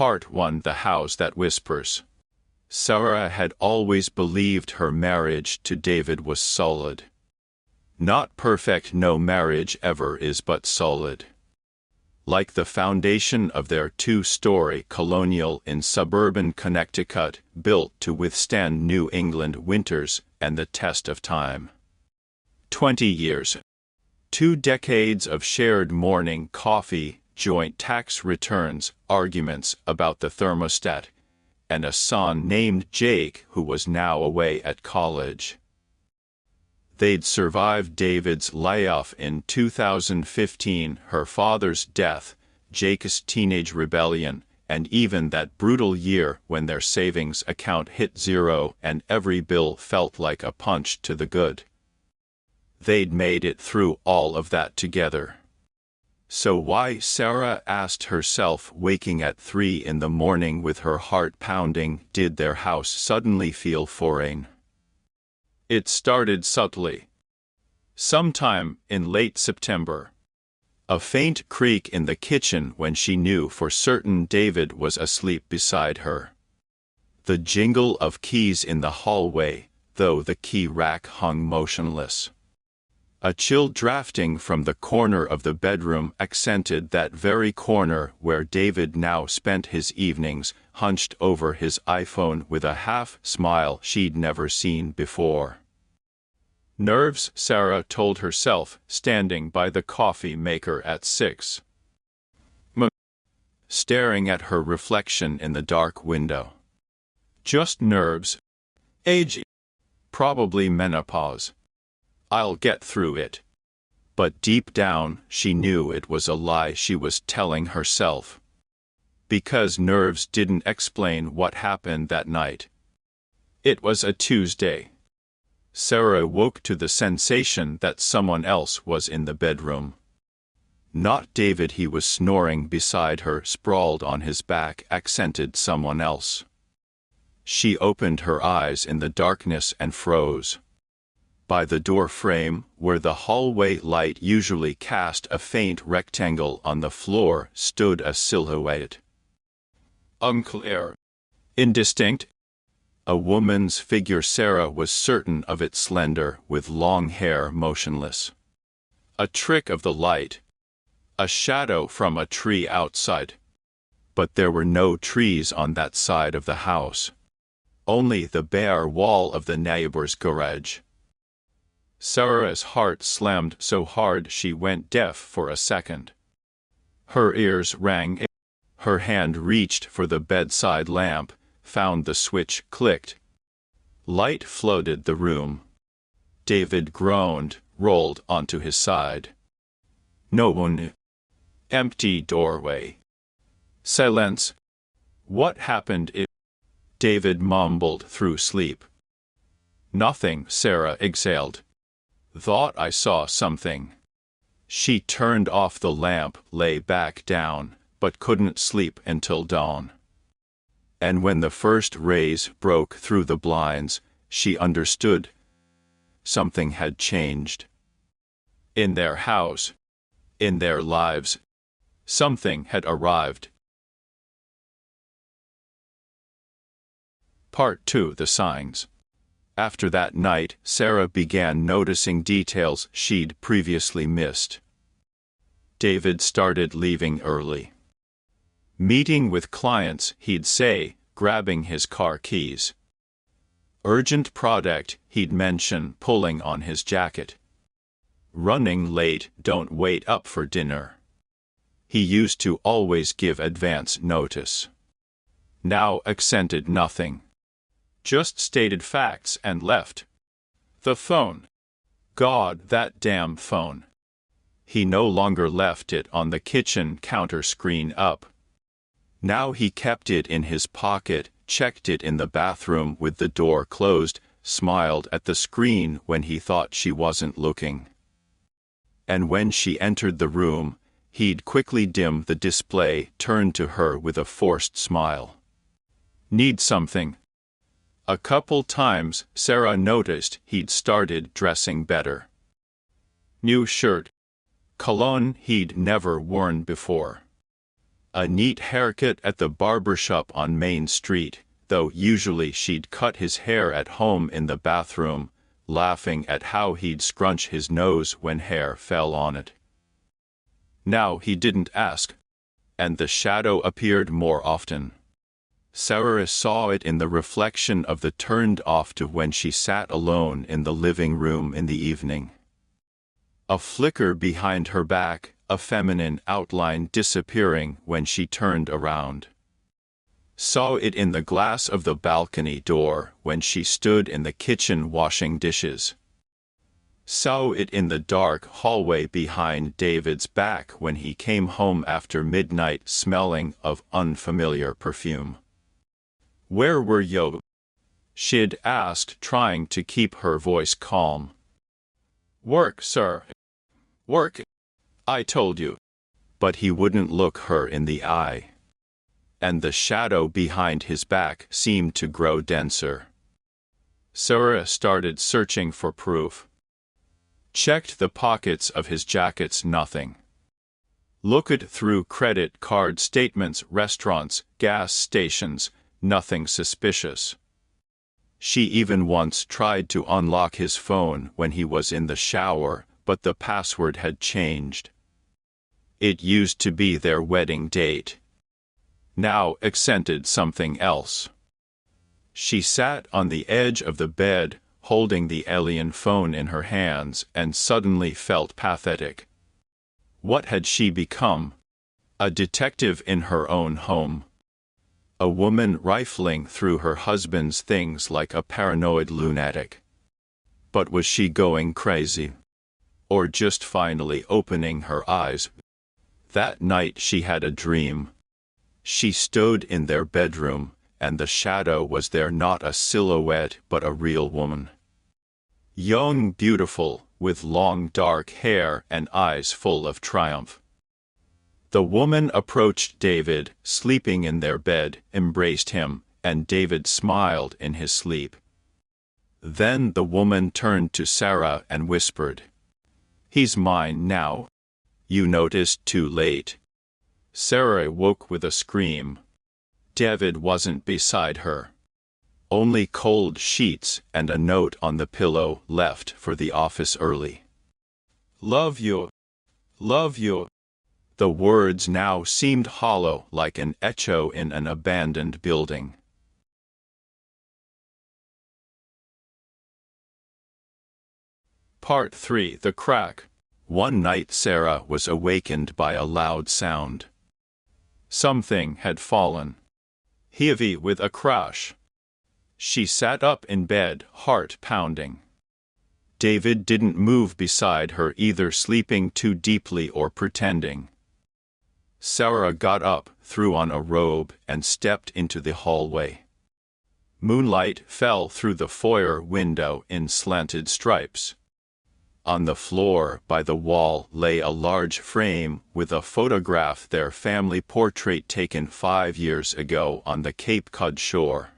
Part 1: The House That Whispers. Sarah had always believed her marriage to David was solid. Not perfect, no marriage ever is, but solid. Like the foundation of their two-story colonial in suburban Connecticut, built to withstand New England winters and the test of time. 20 years. 2 decades of shared morning coffee, joint tax returns, arguments about the thermostat, and a son named Jake who was now away at college. They'd survived David's layoff in 2015, her father's death, Jake's teenage rebellion, and even that brutal year when their savings account hit zero and every bill felt like a punch to the gut. They'd made it through all of that together. So why, Sarah asked herself, waking at 3 in the morning with her heart pounding, did their house suddenly feel foreign? It started subtly. Sometime in late September. A faint creak in the kitchen when she knew for certain David was asleep beside her. The jingle of keys in the hallway, though the key rack hung motionless. A chill drafting from the corner of the bedroom accented that very corner where David now spent his evenings, hunched over his iPhone with a half-smile she'd never seen before. Nerves, Sarah told herself, standing by the coffee maker at 6 m, staring at her reflection in the dark window. Just nerves. Age. Probably menopause. I'll get through it. But deep down, she knew it was a lie she was telling herself. Because nerves didn't explain what happened that night. It was a Tuesday. Sarah woke to the sensation that someone else was in the bedroom. Not David. He was snoring beside her, sprawled on his back, accented someone else. She opened her eyes in the darkness and froze. By the door frame, where the hallway light usually cast a faint rectangle on the floor, stood a silhouette. Unclear. Indistinct. A woman's figure. Sarah was certain of it, slender, with long hair, motionless. A trick of the light. A shadow from a tree outside. But there were no trees on that side of the house. Only the bare wall of the neighbor's garage. Sarah's heart slammed so hard she went deaf for a second. Her ears rang. Her hand reached for the bedside lamp, found the switch, clicked. Light flooded the room. David groaned, rolled onto his side. No one. Empty doorway. Silence. What happened? David mumbled through sleep. Nothing, Sarah exhaled. Thought I saw something. She turned off the lamp, lay back down, but couldn't sleep until dawn. And when the first rays broke through the blinds, she understood. Something had changed. In their house. In their lives. Something had arrived. Part 2: The Signs. After that night, Sarah began noticing details she'd previously missed. David started leaving early. Meeting with clients, he'd say, grabbing his car keys. Urgent product, he'd mention, pulling on his jacket. Running late, don't wait up for dinner. He used to always give advance notice. Now accented nothing. Just stated facts and left. The phone. God, that damn phone. He no longer left it on the kitchen counter, screen up. Now he kept it in his pocket, checked it in the bathroom with the door closed, smiled at the screen when he thought she wasn't looking. And when she entered the room, he'd quickly dim the display, turn to her with a forced smile. Need something? A couple times, Sarah noticed he'd started dressing better. New shirt. Cologne he'd never worn before. A neat haircut at the barber shop on Main Street, though usually she'd cut his hair at home in the bathroom, laughing at how he'd scrunch his nose when hair fell on it. Now he didn't ask, and the shadow appeared more often. Sarah saw it in the reflection of the turned off to when she sat alone in the living room in the evening. A flicker behind her back, a feminine outline disappearing when she turned around. Saw it in the glass of the balcony door when she stood in the kitchen washing dishes. Saw it in the dark hallway behind David's back when he came home after midnight smelling of unfamiliar perfume. "Where were you?" she'd asked, trying to keep her voice calm. "Work, sir. Work, I told you." But he wouldn't look her in the eye. And the shadow behind his back seemed to grow denser. Sarah started searching for proof. Checked the pockets of his jackets, nothing. Looked through credit card statements, restaurants, gas stations, nothing suspicious. She even once tried to unlock his phone when he was in the shower, but the password had changed. It used to be their wedding date. Now accented something else. She sat on the edge of the bed, holding the alien phone in her hands, and suddenly felt pathetic. What had she become? A detective in her own home. A woman rifling through her husband's things like a paranoid lunatic. But was she going crazy? Or just finally opening her eyes? That night she had a dream. She stood in their bedroom, and the shadow was there, not a silhouette but a real woman. Young, beautiful, with long dark hair and eyes full of triumph. The woman approached David, sleeping in their bed, embraced him, and David smiled in his sleep. Then the woman turned to Sarah and whispered, "He's mine now. You noticed too late." Sarah woke with a scream. David wasn't beside her. Only cold sheets and a note on the pillow, left for the office early. "Love you. Love you." The words now seemed hollow, like an echo in an abandoned building. Part 3: The Crack. One night Sarah was awakened by a loud sound. Something had fallen. Heavy with a crash. She sat up in bed, heart pounding. David didn't move beside her, either sleeping too deeply or pretending. Sarah got up, threw on a robe, and stepped into the hallway. Moonlight fell through the foyer window in slanted stripes. On the floor by the wall lay a large frame with a photograph, their family portrait taken 5 years ago on the Cape Cod shore.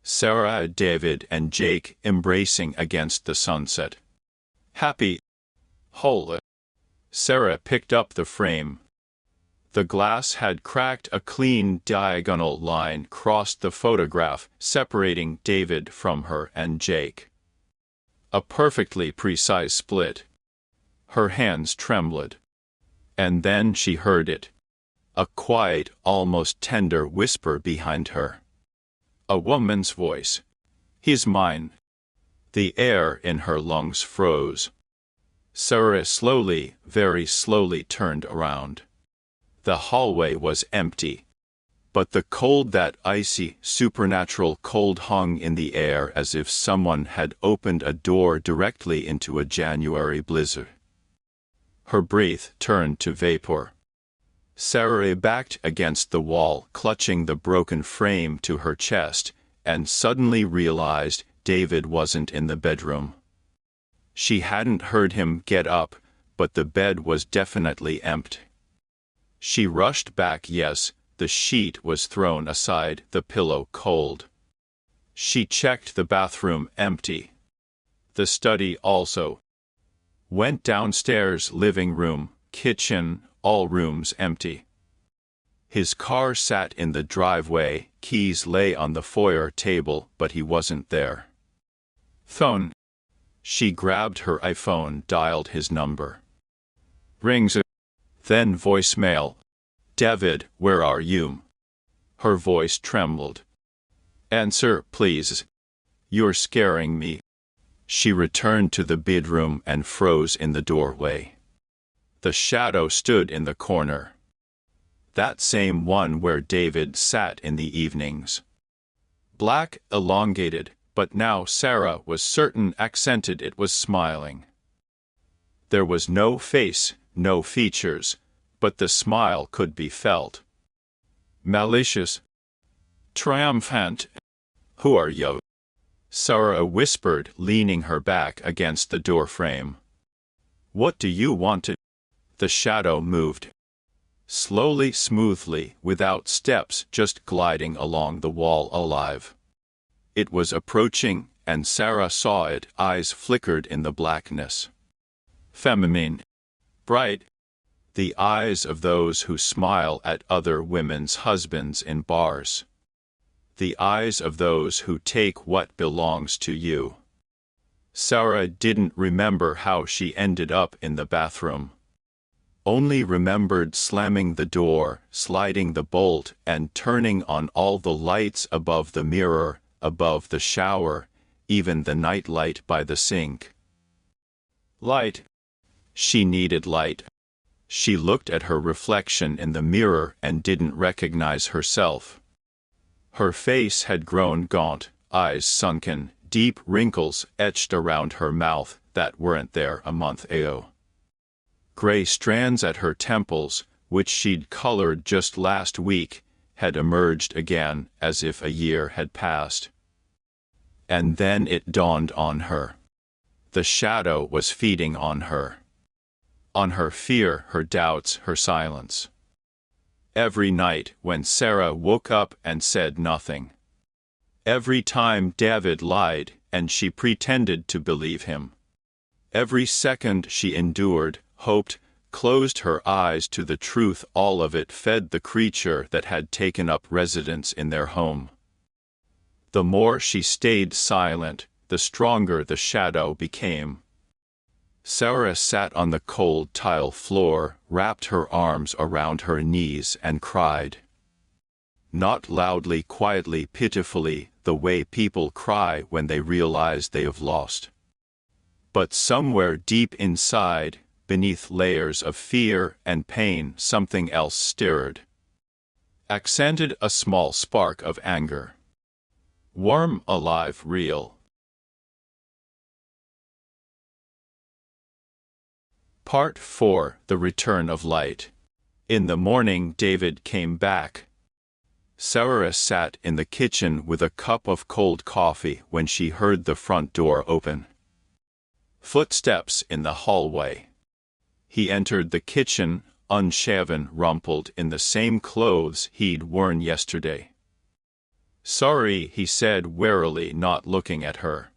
Sarah, David, and Jake embracing against the sunset. Happy. Whole. Sarah picked up the frame. The glass had cracked. A clean diagonal line crossed the photograph, separating David from her and Jake. A perfectly precise split. Her hands trembled. And then she heard it. A quiet, almost tender whisper behind her. A woman's voice. "He's mine." The air in her lungs froze. Sarah slowly, very slowly turned around. The hallway was empty. But the cold, that icy, supernatural cold, hung in the air as if someone had opened a door directly into a January blizzard. Her breath turned to vapor. Sarah backed against the wall, clutching the broken frame to her chest, and suddenly realized David wasn't in the bedroom. She hadn't heard him get up, but the bed was definitely empty. She rushed back. Yes, the sheet was thrown aside, the pillow cold. She checked the bathroom, empty. The study also. Went downstairs, living room, kitchen, all rooms empty. His car sat in the driveway, keys lay on the foyer table, but he wasn't there. Phone. She grabbed her iPhone, dialed his number. Rings. Then voicemail. David, where are you? Her voice trembled. Answer, please. You're scaring me. She returned to the bedroom and froze in the doorway. The shadow stood in the corner. That same one where David sat in the evenings. Black, elongated, but now Sarah was certain accented it was smiling. There was no face, no features, but the smile could be felt. Malicious. Triumphant. Who are you? Sarah whispered, leaning her back against the doorframe. What do you want to? The shadow moved. Slowly, smoothly, without steps, just gliding along the wall, alive. It was approaching, and Sarah saw it, eyes flickered in the blackness. Feminine. Bright. The eyes of those who smile at other women's husbands in bars. The eyes of those who take what belongs to you. Sarah didn't remember how she ended up in the bathroom. Only remembered slamming the door, sliding the bolt, and turning on all the lights above the mirror, above the shower, even the night light by the sink. Light. She needed light. She looked at her reflection in the mirror and didn't recognize herself. Her face had grown gaunt, eyes sunken, deep wrinkles etched around her mouth that weren't there a month ago. Gray strands at her temples, which she'd colored just last week, had emerged again as if a year had passed. And then it dawned on her. The shadow was feeding on her. On her fear, her doubts, her silence. Every night when Sarah woke up and said nothing. Every time David lied and she pretended to believe him. Every second she endured, hoped, closed her eyes to the truth, all of it fed the creature that had taken up residence in their home. The more she stayed silent, the stronger the shadow became. Sarah sat on the cold tile floor, wrapped her arms around her knees and cried. Not loudly, quietly, pitifully, the way people cry when they realize they have lost. But somewhere deep inside, beneath layers of fear and pain, something else stirred. Accented a small spark of anger. Warm, alive, real. Part 4. The Return of Light. In the morning David came back. Sarah sat in the kitchen with a cup of cold coffee when she heard the front door open. Footsteps in the hallway. He entered the kitchen, unshaven, rumpled, in the same clothes he'd worn yesterday. Sorry, he said warily, not looking at her.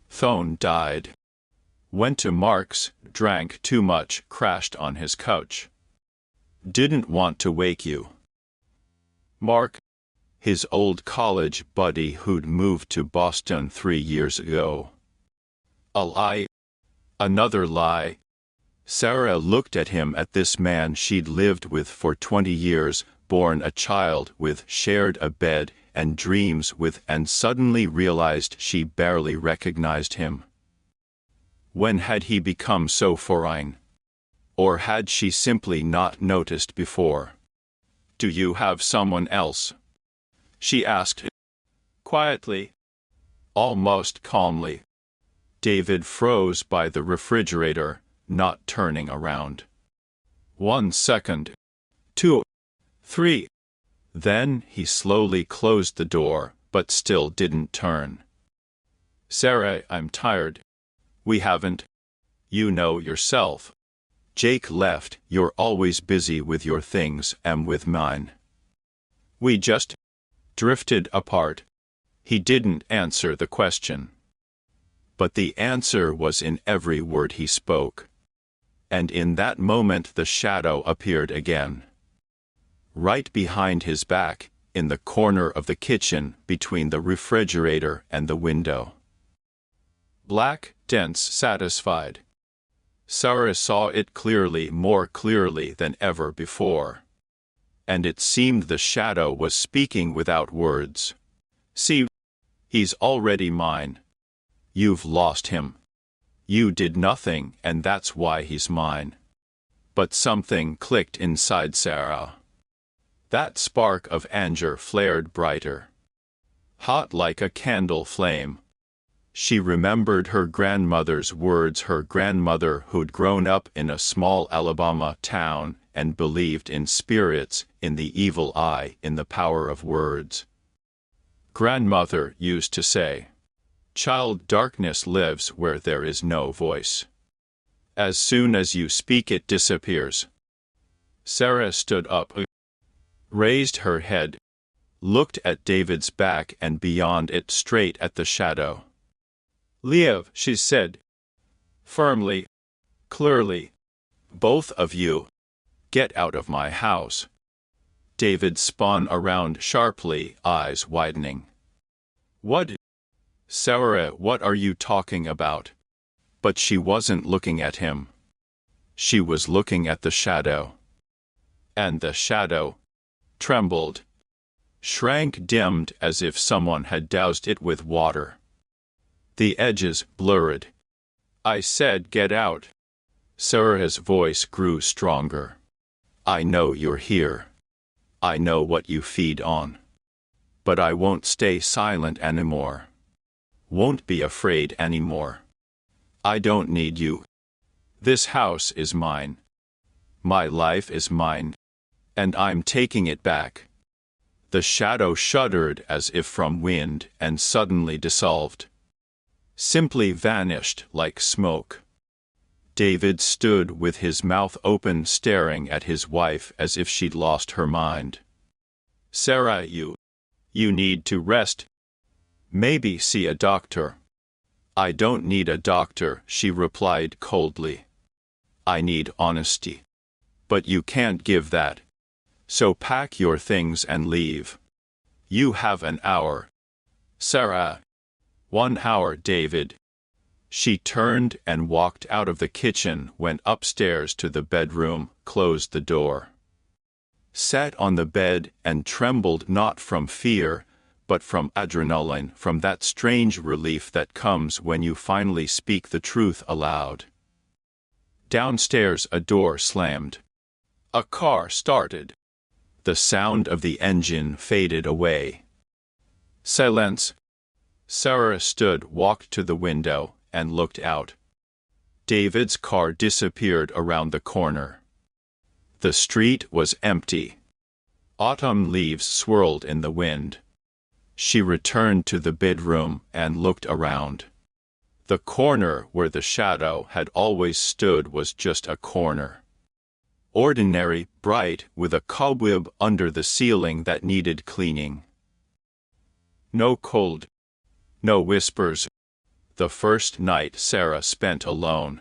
Phone died. Went to Mark's, drank too much, crashed on his couch. Didn't want to wake you. Mark, his old college buddy who'd moved to Boston 3 years ago. A lie. Another lie. Sarah looked at him, at this man she'd lived with for 20 years, born a child with, shared a bed and dreams with, and suddenly realized she barely recognized him. When had he become so foreign? Or had she simply not noticed before? Do you have someone else? She asked. Quietly. Almost calmly. David froze by the refrigerator, not turning around. 1 second. 2. 3. Then he slowly closed the door, but still didn't turn. Sarah, I'm tired. We haven't. You know yourself. Jake left, you're always busy with your things and with mine. We just drifted apart. He didn't answer the question. But the answer was in every word he spoke. And in that moment the shadow appeared again. right behind his back, in the corner of the kitchen between the refrigerator and the window. Black, dense, satisfied. Sarah saw it clearly, more clearly than ever before. And it seemed the shadow was speaking without words. See, he's already mine. You've lost him. You did nothing, and that's why he's mine. But something clicked inside Sarah. That spark of anger flared brighter. Hot like a candle flame. She remembered her grandmother's words, her grandmother who'd grown up in a small Alabama town and believed in spirits, in the evil eye, in the power of words. Grandmother used to say, "Child, darkness lives where there is no voice. As soon as you speak, it disappears." Sarah stood up, raised her head, looked at David's back and beyond it straight at the shadow. "Leave," she said, firmly, clearly. "Both of you. Get out of my house." David spun around sharply, eyes widening. "What? Sarah, what are you talking about?" But she wasn't looking at him. She was looking at the shadow. And the shadow trembled, shrank, dimmed as if someone had doused it with water. The edges blurred. "I said get out." Sarah's voice grew stronger. "I know you're here. I know what you feed on. But I won't stay silent anymore. Won't be afraid anymore. I don't need you. This house is mine. My life is mine. And I'm taking it back." The shadow shuddered as if from wind and suddenly dissolved. Simply vanished like smoke. David stood with his mouth open, staring at his wife as if she'd lost her mind. "Sarah, you need to rest. Maybe see a doctor." "I don't need a doctor," she replied coldly. "I need honesty. But you can't give that. So pack your things and leave. You have an hour." "Sarah." "1 hour, David." She turned and walked out of the kitchen, went upstairs to the bedroom, closed the door. Sat on the bed and trembled, not from fear, but from adrenaline, from that strange relief that comes when you finally speak the truth aloud. Downstairs a door slammed. A car started. The sound of the engine faded away. Silence. Sarah stood, walked to the window, and looked out. David's car disappeared around the corner. The street was empty. Autumn leaves swirled in the wind. She returned to the bedroom and looked around. The corner where the shadow had always stood was just a corner. Ordinary, bright, with a cobweb under the ceiling that needed cleaning. No cold. No whispers. The first night Sarah spent alone.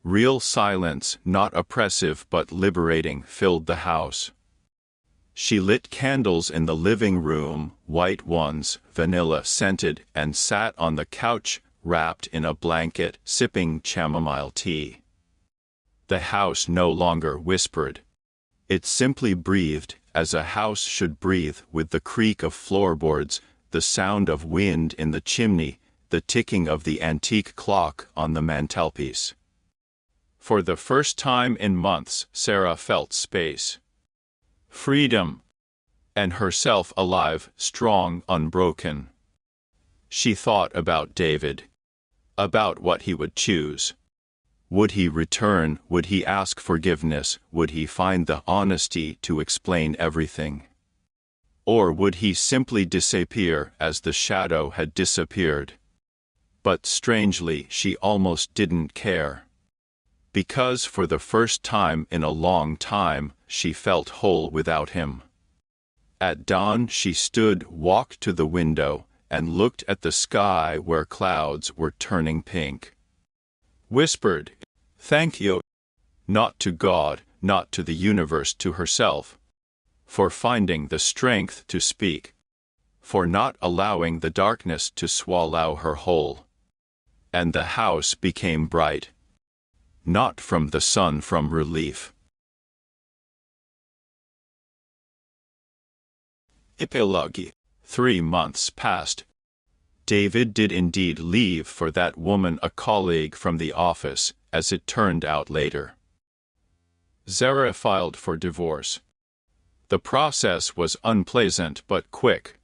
Real silence, not oppressive but liberating, filled the house. She lit candles in the living room, white ones, vanilla-scented, and sat on the couch, wrapped in a blanket, sipping chamomile tea. The house no longer whispered. It simply breathed, as a house should breathe, with the creak of floorboards, the sound of wind in the chimney, the ticking of the antique clock on the mantelpiece. For the first time in months, Sarah felt space. Freedom. And herself alive, strong, unbroken. She thought about David. About what he would choose. Would he return? Would he ask forgiveness? Would he find the honesty to explain everything? Or would he simply disappear as the shadow had disappeared? But strangely, she almost didn't care. Because for the first time in a long time, she felt whole without him. At dawn she stood, walked to the window, and looked at the sky where clouds were turning pink. Whispered, "Thank you." Not to God, not to the universe, to herself. for finding the strength to speak, for not allowing the darkness to swallow her whole. And the house became bright, not from the sun, from relief. Epilogue. 3 months passed. David did indeed leave for that woman, a colleague from the office, as it turned out later. Zara filed for divorce. The process was unpleasant but quick.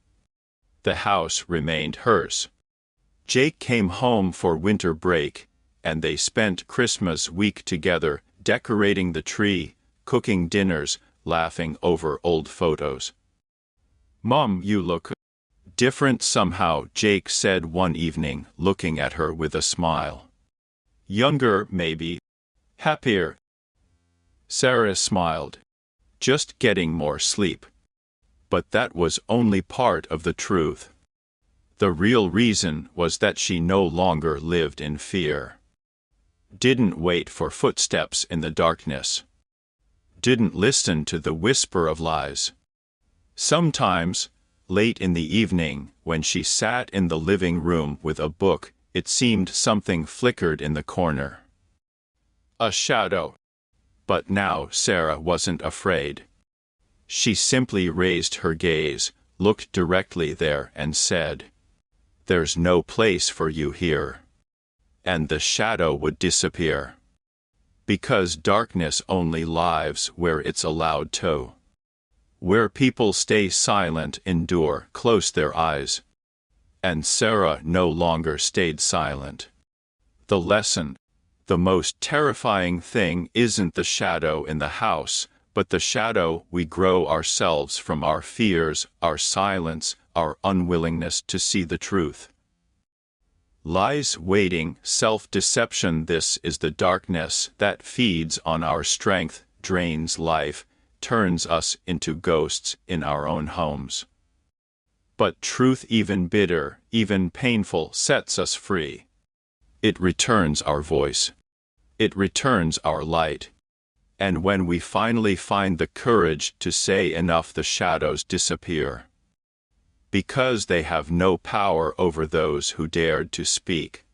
The house remained hers. Jake came home for winter break, and they spent Christmas week together, decorating the tree, cooking dinners, laughing over old photos. "Mom, you look different somehow," Jake said one evening, looking at her with a smile. "Younger, maybe. Happier." Sarah smiled. "Just getting more sleep." But that was only part of the truth. The real reason was that she no longer lived in fear. Didn't wait for footsteps in the darkness. Didn't listen to the whisper of lies. Sometimes, late in the evening, when she sat in the living room with a book, it seemed something flickered in the corner. A shadow. But now Sarah wasn't afraid. She simply raised her gaze, looked directly there, and said, "There's no place for you here." And the shadow would disappear. Because darkness only lives where it's allowed to. Where people stay silent, endure, close their eyes. And Sarah no longer stayed silent. The lesson: the most terrifying thing isn't the shadow in the house, but the shadow we grow ourselves from our fears, our silence, our unwillingness to see the truth. Lies, waiting, self-deception, this is the darkness that feeds on our strength, drains life, turns us into ghosts in our own homes. But truth, even bitter, even painful, sets us free. It returns our voice. It returns our light. And when we finally find the courage to say enough, the shadows disappear. Because they have no power over those who dared to speak.